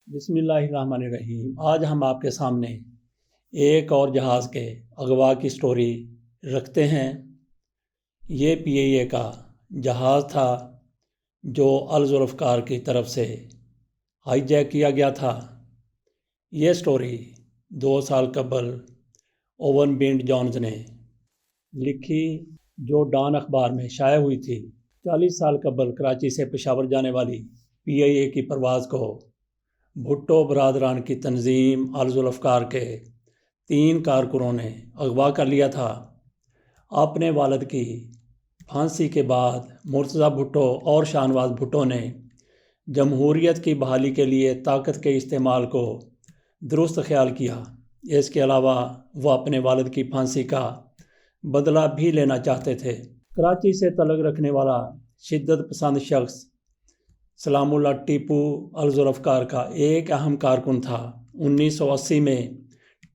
بسم اللہ الرحمن الرحیم۔ آج ہم آپ کے سامنے ایک اور جہاز کے اغوا کی سٹوری رکھتے ہیں۔ یہ پی ائی اے کا جہاز تھا جو الذوالفقار کی طرف سے ہائی جیک کیا گیا تھا۔ یہ سٹوری 2 سال قبل اوون بینٹ جونز نے لکھی، جو ڈان اخبار میں شائع ہوئی تھی۔ 40 سال قبل کراچی سے پشاور جانے والی پی ائی اے کی پرواز کو بھٹو برادران کی تنظیم الذوالفقار کے 3 کارکنوں نے اغوا کر لیا تھا۔ اپنے والد کی پھانسی کے بعد مرتضیٰ بھٹو اور شاہ نواز بھٹو نے جمہوریت کی بحالی کے لیے طاقت کے استعمال کو درست خیال کیا۔ اس کے علاوہ وہ اپنے والد کی پھانسی کا بدلہ بھی لینا چاہتے تھے۔ کراچی سے تعلق رکھنے والا شدت پسند شخص سلام اللہ ٹیپو الذوالفقار کا ایک اہم کارکن تھا۔ 1980 میں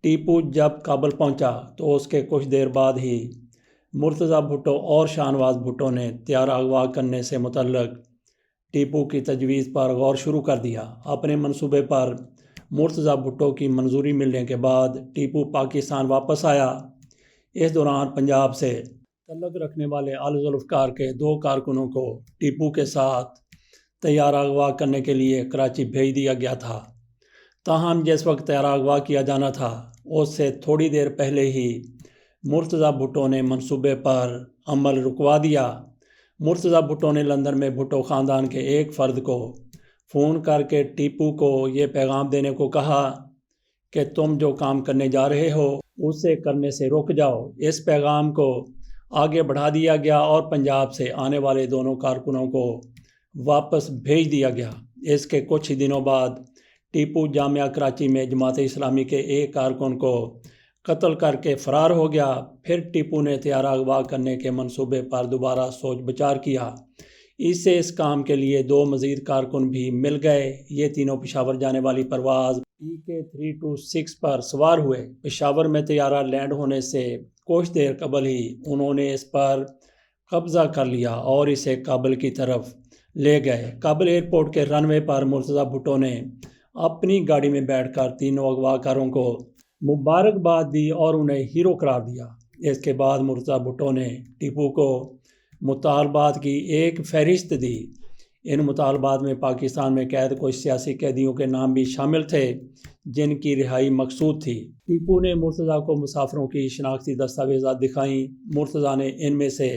ٹیپو جب کابل پہنچا تو اس کے کچھ دیر بعد ہی مرتضیٰ بھٹو اور شاہ نواز بھٹو نے طیارہ اغوا کرنے سے متعلق ٹیپو کی تجویز پر غور شروع کر دیا۔ اپنے منصوبے پر مرتضیٰ بھٹو کی منظوری ملنے کے بعد ٹیپو پاکستان واپس آیا۔ اس دوران پنجاب سے تعلق رکھنے والے الذوالفقار کے 2 کارکنوں کو ٹیپو کے ساتھ طیارہ اغوا کرنے کے لیے کراچی بھیج دیا گیا تھا۔ تاہم جس وقت طیارہ اغوا کیا جانا تھا اس سے تھوڑی دیر پہلے ہی مرتضیٰ بھٹو نے منصوبے پر عمل رکوا دیا۔ مرتضیٰ بھٹو نے لندن میں بھٹو خاندان کے ایک فرد کو فون کر کے ٹیپو کو یہ پیغام دینے کو کہا کہ تم جو کام کرنے جا رہے ہو اسے کرنے سے رک جاؤ۔ اس پیغام کو آگے بڑھا دیا گیا اور پنجاب سے آنے والے دونوں کارکنوں کو واپس بھیج دیا گیا۔ اس کے کچھ ہی دنوں بعد ٹیپو جامعہ کراچی میں جماعت اسلامی کے ایک کارکن کو قتل کر کے فرار ہو گیا۔ پھر ٹیپو نے طیارہ اغوا کرنے کے منصوبے پر دوبارہ سوچ بچار کیا۔ اس سے اس کام کے لیے 2 مزید کارکن بھی مل گئے۔ یہ تینوں پشاور جانے والی پرواز PK-326 پر سوار ہوئے۔ پشاور میں طیارہ لینڈ ہونے سے کچھ دیر قبل ہی انہوں نے اس پر قبضہ کر لیا اور اسے کابل کی طرف لے گئے۔ کابل ایئرپورٹ کے رن وے پر مرتضیٰ بھٹو نے اپنی گاڑی میں بیٹھ کر تینوں اغوا کاروں کو مبارکباد دی اور انہیں ہیرو قرار دیا۔ اس کے بعد مرتضیٰ بھٹو نے ٹیپو کو مطالبات کی ایک فہرست دی۔ ان مطالبات میں پاکستان میں قید کچھ سیاسی قیدیوں کے نام بھی شامل تھے جن کی رہائی مقصود تھی۔ ٹیپو نے مرتضیٰ کو مسافروں کی شناختی دستاویزات دکھائیں۔ مرتضیٰ نے ان میں سے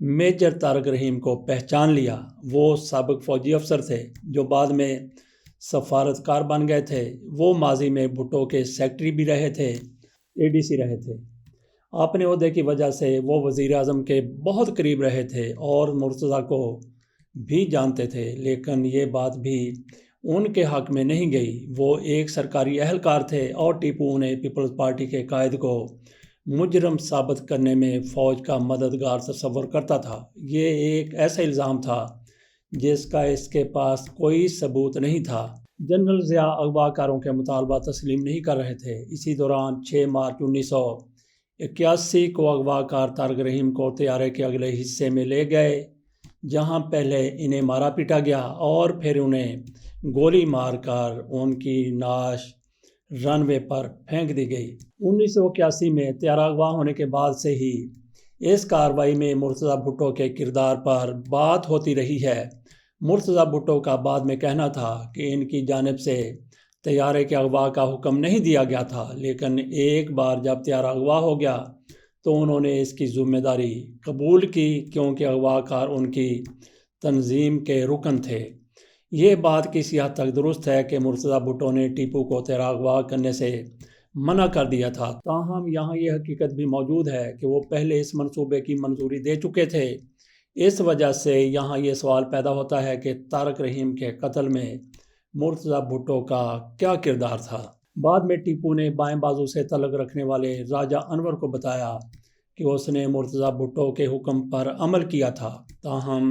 میجر طارق رحیم کو پہچان لیا۔ وہ سابق فوجی افسر تھے جو بعد میں سفارتکار بن گئے تھے۔ وہ ماضی میں بھٹو کے سیکرٹری بھی رہے تھے، ADC رہے تھے۔ اپنے عہدے کی وجہ سے وہ وزیر اعظم کے بہت قریب رہے تھے اور مرتضیٰ کو بھی جانتے تھے، لیکن یہ بات بھی ان کے حق میں نہیں گئی۔ وہ ایک سرکاری اہلکار تھے اور ٹیپو انہیں پیپلز پارٹی کے قائد کو مجرم ثابت کرنے میں فوج کا مددگار تصور کرتا تھا۔ یہ ایک ایسا الزام تھا جس کا اس کے پاس کوئی ثبوت نہیں تھا۔ جنرل ضیاء اغوا کاروں کے مطالبات تسلیم نہیں کر رہے تھے۔ اسی دوران 6 مارچ 1981 کو اغوا کار طارق رحیم کو طیارے کے اگلے حصے میں لے گئے، جہاں پہلے انہیں مارا پیٹا گیا اور پھر انہیں گولی مار کر ان کی نعش رن وے پر پھینک دی گئی۔ 1981 میں طیارہ اغوا ہونے کے بعد سے ہی اس کارروائی میں مرتضیٰ بھٹو کے کردار پر بات ہوتی رہی ہے۔ مرتضیٰ بھٹو کا بعد میں کہنا تھا کہ ان کی جانب سے طیارے کے اغوا کا حکم نہیں دیا گیا تھا، لیکن ایک بار جب طیارہ اغوا ہو گیا تو انہوں نے اس کی ذمہ داری قبول کی کیونکہ اغوا کار ان کی تنظیم کے رکن تھے۔ یہ بات کسی حد تک درست ہے کہ مرتضیٰ بھٹو نے ٹیپو کو طیارہ اغوا کرنے سے منع کر دیا تھا، تاہم یہاں یہ حقیقت بھی موجود ہے کہ وہ پہلے اس منصوبے کی منظوری دے چکے تھے۔ اس وجہ سے یہاں یہ سوال پیدا ہوتا ہے کہ طارق رحیم کے قتل میں مرتضیٰ بھٹو کا کیا کردار تھا۔ بعد میں ٹیپو نے بائیں بازو سے تعلق رکھنے والے راجہ انور کو بتایا کہ اس نے مرتضیٰ بھٹو کے حکم پر عمل کیا تھا، تاہم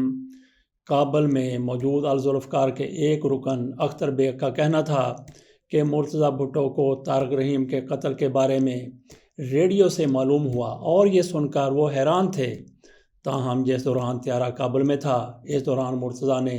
کابل میں موجود الذوالفقار کے ایک رکن اختر بیگ کا کہنا تھا کہ مرتضیٰ بھٹو کو طارق رحیم کے قتل کے بارے میں ریڈیو سے معلوم ہوا اور یہ سن کر وہ حیران تھے۔ تاہم جس دوران طیارہ کابل میں تھا اس دوران مرتضیٰ نے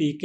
PK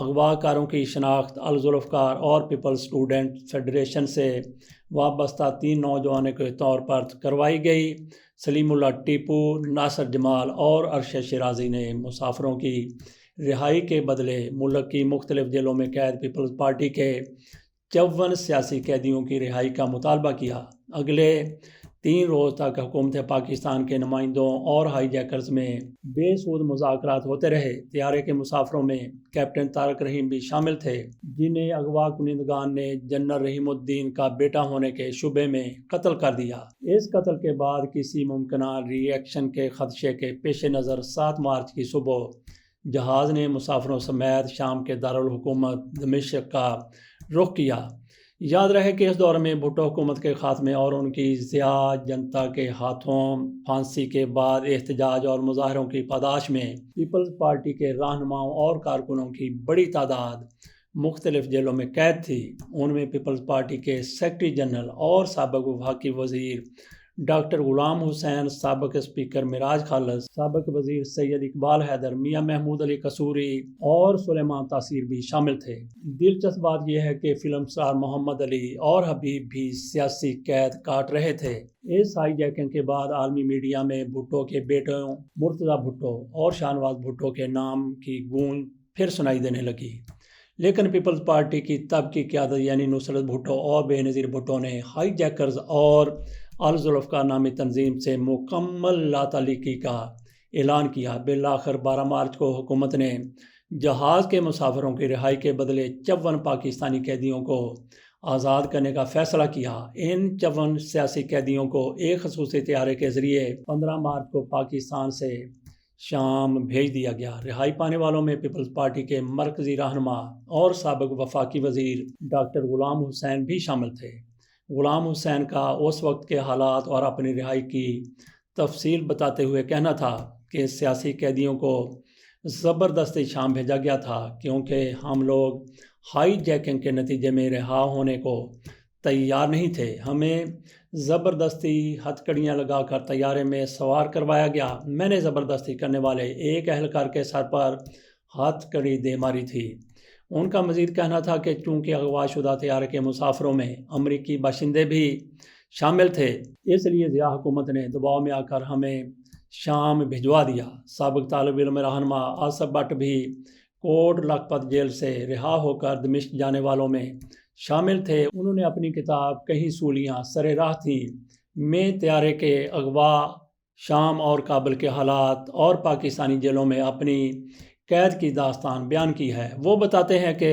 اغوا کاروں کی شناخت الذوالفقار اور پیپلز اسٹوڈنٹ فیڈریشن سے وابستہ 3 نوجوانوں کے طور پر کروائی گئی۔ سلیم اللہ ٹیپو، ناصر جمال اور ارشد شیرازی نے مسافروں کی رہائی کے بدلے ملک کی مختلف جیلوں میں قید پیپلز پارٹی کے 54 سیاسی قیدیوں کی رہائی کا مطالبہ کیا۔ اگلے 3 روز تک حکومت پاکستان کے نمائندوں اور ہائی جیکرز میں بے سود مذاکرات ہوتے رہے۔ طیارے کے مسافروں میں کیپٹن طارق رحیم بھی شامل تھے، جنہیں اغوا کنندگان نے جنرل رحیم الدین کا بیٹا ہونے کے شبے میں قتل کر دیا۔ اس قتل کے بعد کسی ممکنہ ری ایکشن کے خدشے کے پیش نظر 7 مارچ کی صبح جہاز نے مسافروں سمیت شام کے دارالحکومت دمشق کا رخ کیا۔ یاد رہے کہ اس دور میں بھٹو حکومت کے خاتمے اور ان کی ضیاع جنتا کے ہاتھوں پھانسی کے بعد احتجاج اور مظاہروں کی پاداش میں پیپلز پارٹی کے رہنماؤں اور کارکنوں کی بڑی تعداد مختلف جیلوں میں قید تھی۔ ان میں پیپلز پارٹی کے سیکرٹری جنرل اور سابق وفاقی وزیر ڈاکٹر غلام حسین، سابق اسپیکر معراج خالص، سابق وزیر سید اقبال حیدر، میاں محمود علی قصوری اور سلیمان تاثیر بھی شامل تھے۔ دلچسپ بات یہ ہے کہ فلم سٹار محمد علی اور حبیب بھی سیاسی قید کاٹ رہے تھے۔ اس ہائی جیکنگ کے بعد عالمی میڈیا میں بھٹو کے بیٹوں مرتضی بھٹو اور شاہنواز بھٹو کے نام کی گونج پھر سنائی دینے لگی، لیکن پیپلز پارٹی کی تب کی قیادت یعنی نصرت بھٹو اور بے نظیر بھٹو نے ہائی جیکرز اور الذوالفقار نامی تنظیم سے مکمل لا تعلقی کا اعلان کیا۔ بالآخر 12 مارچ کو حکومت نے جہاز کے مسافروں کی رہائی کے بدلے 54 پاکستانی قیدیوں کو آزاد کرنے کا فیصلہ کیا۔ ان 54 سیاسی قیدیوں کو ایک خصوصی طیارے کے ذریعے 15 مارچ کو پاکستان سے شام بھیج دیا گیا۔ رہائی پانے والوں میں پیپلز پارٹی کے مرکزی رہنما اور سابق وفاقی وزیر ڈاکٹر غلام حسین بھی شامل تھے۔ غلام حسین کا اس وقت کے حالات اور اپنی رہائی کی تفصیل بتاتے ہوئے کہنا تھا کہ سیاسی قیدیوں کو زبردستی شام بھیجا گیا تھا کیونکہ ہم لوگ ہائی جیکنگ کے نتیجے میں رہا ہونے کو تیار نہیں تھے۔ ہمیں زبردستی ہتھکڑیاں لگا کر طیارے میں سوار کروایا گیا۔ میں نے زبردستی کرنے والے ایک اہلکار کے سر پر ہتھکڑی دے ماری تھی۔ ان کا مزید کہنا تھا کہ چونکہ اغوا شدہ طیارے کے مسافروں میں امریکی باشندے بھی شامل تھے، اس لیے ضیاء حکومت نے دباؤ میں آ کر ہمیں شام بھجوا دیا۔ سابق طالب علم رہنما آصف بٹ بھی کوٹ لکھپت جیل سے رہا ہو کر دمشق جانے والوں میں شامل تھے۔ انہوں نے اپنی کتاب کہیں سولیاں سر راہ تھیں میں طیارے کے اغوا، شام اور کابل کے حالات اور پاکستانی جیلوں میں اپنی قید کی داستان بیان کی ہے۔ وہ بتاتے ہیں کہ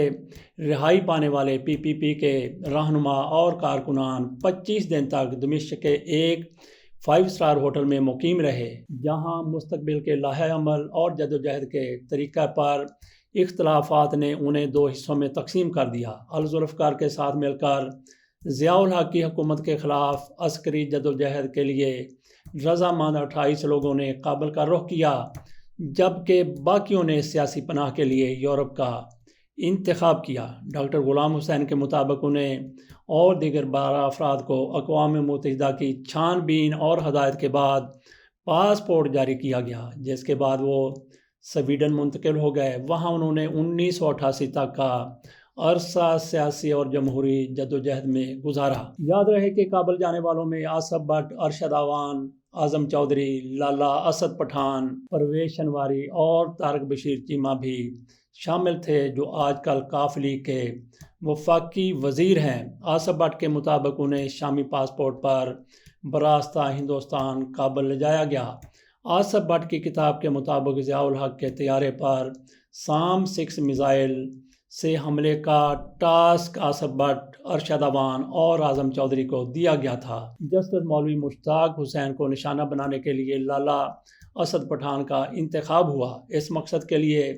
رہائی پانے والے پی پی پی کے رہنما اور کارکنان 25 دن تک دمشق کے ایک 5 سٹار ہوٹل میں مقیم رہے، جہاں مستقبل کے لائحہ عمل اور جدوجہد کے طریقہ پر اختلافات نے انہیں 2 حصوں میں تقسیم کر دیا۔ الذوالفقار کے ساتھ مل کر ضیاء الحق کی حکومت کے خلاف عسکری جدوجہد کے لیے رضامند 28 لوگوں نے کابل کا رخ کیا، جبکہ باقیوں نے سیاسی پناہ کے لیے یورپ کا انتخاب کیا۔ ڈاکٹر غلام حسین کے مطابق انہیں اور دیگر 12 افراد کو اقوام متحدہ کی چھان بین اور ہدایت کے بعد پاسپورٹ جاری کیا گیا، جس کے بعد وہ سویڈن منتقل ہو گئے۔ وہاں انہوں نے 1988 تک کا عرصہ سیاسی اور جمہوری جدوجہد میں گزارا۔ یاد رہے کہ کابل جانے والوں میں آصف بٹ، ارشد اعوان، اعظم چودھری، لالا اسد پٹھان، پرویز شنواری اور طارق بشیر چیمہ بھی شامل تھے، جو آج کل کاف لیگ کے وفاقی وزیر ہیں۔ آصف بٹ کے مطابق انہیں شامی پاسپورٹ پر براستہ ہندوستان کابل لے جایا گیا۔ آصف بٹ کی کتاب کے مطابق ضیاء الحق کے طیارے پر سام 6 میزائل سے حملے کا ٹاسک آصف بٹ، ارشد اعوان اور اعظم چودھری کو دیا گیا تھا۔ جسٹس مولوی مشتاق حسین کو نشانہ بنانے کے لیے لالا اسد پٹھان کا انتخاب ہوا۔ اس مقصد کے لیے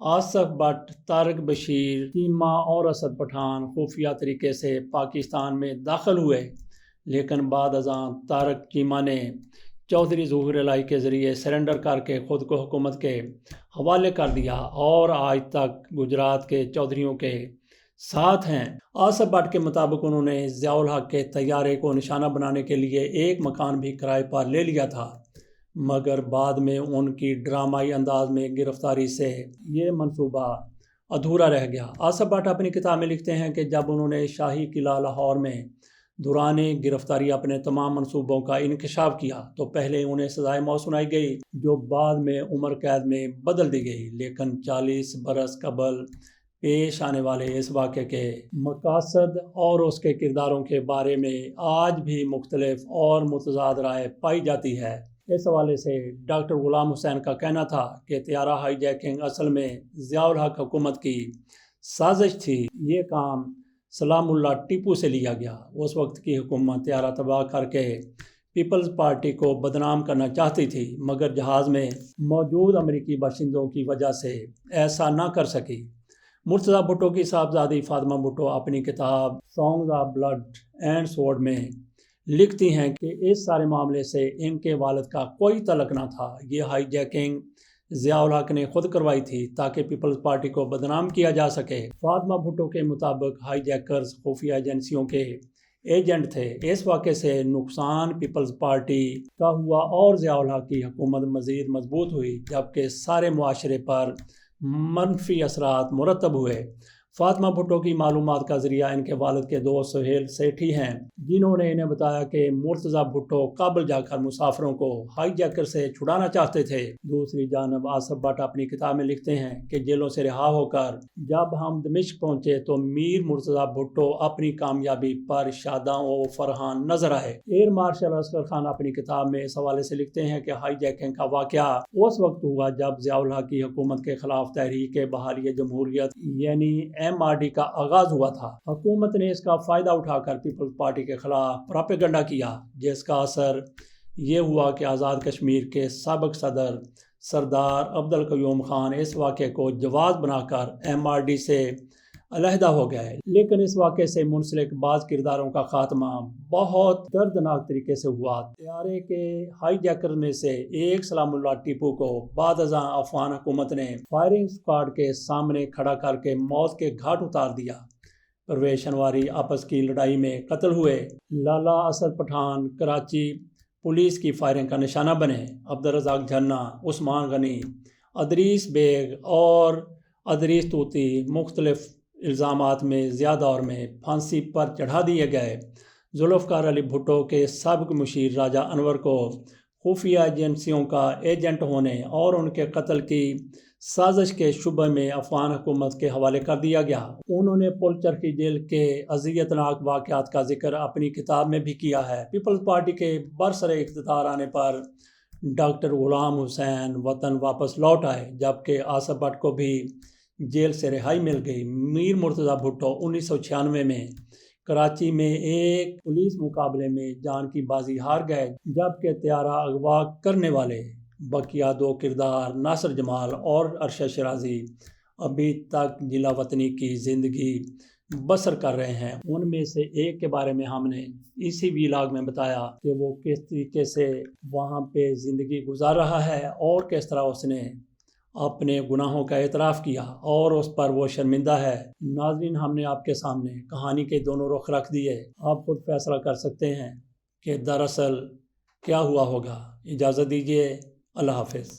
آصف بٹ، طارق بشیر چیمہ اور اسد پٹھان خفیہ طریقے سے پاکستان میں داخل ہوئے، لیکن بعد ازاں طارق چیمہ نے چودھری ظہور الہی کے ذریعے سرنڈر کر کے خود کو حکومت کے حوالے کر دیا اور آج تک گجرات کے چودھریوں کے ساتھ ہیں۔ آصف بٹ کے مطابق انہوں نے ضیاء الحق کے طیارے کو نشانہ بنانے کے لیے ایک مکان بھی کرائے پر لے لیا تھا، مگر بعد میں ان کی ڈرامائی انداز میں گرفتاری سے یہ منصوبہ ادھورا رہ گیا۔ آصف بٹ اپنی کتاب میں لکھتے ہیں کہ جب انہوں نے شاہی قلعہ لاہور میں دوران گرفتاری اپنے تمام منصوبوں کا انکشاف کیا تو پہلے انہیں سزائے موت سنائی گئی جو بعد میں عمر قید میں بدل دی گئی، لیکن 40 برس قبل پیش آنے والے اس واقعے کے مقاصد اور اس کے کرداروں کے بارے میں آج بھی مختلف اور متضاد رائے پائی جاتی ہے۔ اس حوالے سے ڈاکٹر غلام حسین کا کہنا تھا کہ طیارہ ہائی جیکنگ اصل میں ضیاء الحق حکومت کی سازش تھی۔ یہ کام سلام اللہ ٹیپو سے لیا گیا۔ اس وقت کی حکومت طیارہ تباہ کر کے پیپلز پارٹی کو بدنام کرنا چاہتی تھی، مگر جہاز میں موجود امریکی باشندوں کی وجہ سے ایسا نہ کر سکی۔ مرتضیٰ بھٹو کی صاحبزادی فاطمہ بھٹو اپنی کتاب Songs of Blood and Sword میں لکھتی ہیں کہ اس سارے معاملے سے ان کے والد کا کوئی تعلق نہ تھا۔ یہ ہائی جیکنگ ضیاء الحق نے خود کروائی تھی تاکہ پیپلز پارٹی کو بدنام کیا جا سکے۔ فاطمہ بھٹو کے مطابق ہائی جیکرز خفیہ ایجنسیوں کے ایجنٹ تھے۔ اس واقعے سے نقصان پیپلز پارٹی کا ہوا اور ضیاء الحق کی حکومت مزید مضبوط ہوئی، جبکہ سارے معاشرے پر منفی اثرات مرتب ہوئے۔ فاطمہ بھٹو کی معلومات کا ذریعہ ان کے والد کے دوست سہیل سیٹھی ہیں، جنہوں نے انہیں بتایا کہ مرتضیٰ بھٹو کابل جا کر مسافروں کو ہائی جیکر سے چھڑانا چاہتے تھے۔ دوسری جانب آصف بٹ اپنی کتاب میں لکھتے ہیں کہ جیلوں سے رہا ہو کر جب ہم دمشق پہنچے تو میر مرتضیٰ بھٹو اپنی کامیابی پر شاداں و فرحان نظر آئے۔ ایئر مارشل اصغر خان اپنی کتاب میں اس حوالے سے لکھتے ہیں کہ ہائی جیکنگ کا واقعہ اس وقت ہوا جب ضیاء الحق کی حکومت کے خلاف تحریک بحالی جمہوریت یعنی MRD کا آغاز ہوا تھا۔ حکومت نے اس کا فائدہ اٹھا کر پیپلز پارٹی کے خلاف پراپیگنڈا کیا، جس کا اثر یہ ہوا کہ آزاد کشمیر کے سابق صدر سردار عبدالقیوم خان اس واقعے کو جواز بنا کر MRD سے علیحدہ ہو گئے۔ لیکن اس واقعے سے منسلک بعض کرداروں کا خاتمہ بہت دردناک طریقے سے ہوا۔ طیارے کے ہائی جیکر میں سے ایک سلام اللہ ٹیپو کو بعد ازاں افغان حکومت نے فائرنگ اسکواڈ کے سامنے کھڑا کر کے موت کے گھاٹ اتار دیا۔ پرویز شنواری آپس کی لڑائی میں قتل ہوئے۔ لالا اسد پٹھان کراچی پولیس کی فائرنگ کا نشانہ بنے۔ عبدالرزاق جھرنا، عثمان غنی، ادریس بیگ اور ادریس توتی مختلف الزامات میں ضیاء دور میں پھانسی پر چڑھا دیے گئے۔ ذوالفقار علی بھٹو کے سابق مشیر راجہ انور کو خفیہ ایجنسیوں کا ایجنٹ ہونے اور ان کے قتل کی سازش کے شبہ میں افغان حکومت کے حوالے کر دیا گیا۔ انہوں نے پل چرخی جیل کے اذیت ناک واقعات کا ذکر اپنی کتاب میں بھی کیا ہے۔ پیپلز پارٹی کے برسر اقتدار آنے پر ڈاکٹر غلام حسین وطن واپس لوٹ آئے، جبکہ آصف بٹ کو بھی جیل سے رہائی مل گئی۔ میر مرتضیٰ بھٹو 1996 میں کراچی میں ایک پولیس مقابلے میں جان کی بازی ہار گئے، جبکہ طیارہ اغوا کرنے والے بقیہ دو کردار ناصر جمال اور ارشد شیرازی ابھی تک جلا وطنی کی زندگی بسر کر رہے ہیں۔ ان میں سے ایک کے بارے میں ہم نے اسی ویلاگ میں بتایا کہ وہ کس طریقے سے وہاں پہ زندگی گزار رہا ہے اور کس طرح اس نے اپنے گناہوں کا اعتراف کیا اور اس پر وہ شرمندہ ہے۔ ناظرین، ہم نے آپ کے سامنے کہانی کے دونوں رخ رکھ دیے۔ آپ خود فیصلہ کر سکتے ہیں کہ دراصل کیا ہوا ہوگا۔ اجازت دیجیے، اللہ حافظ۔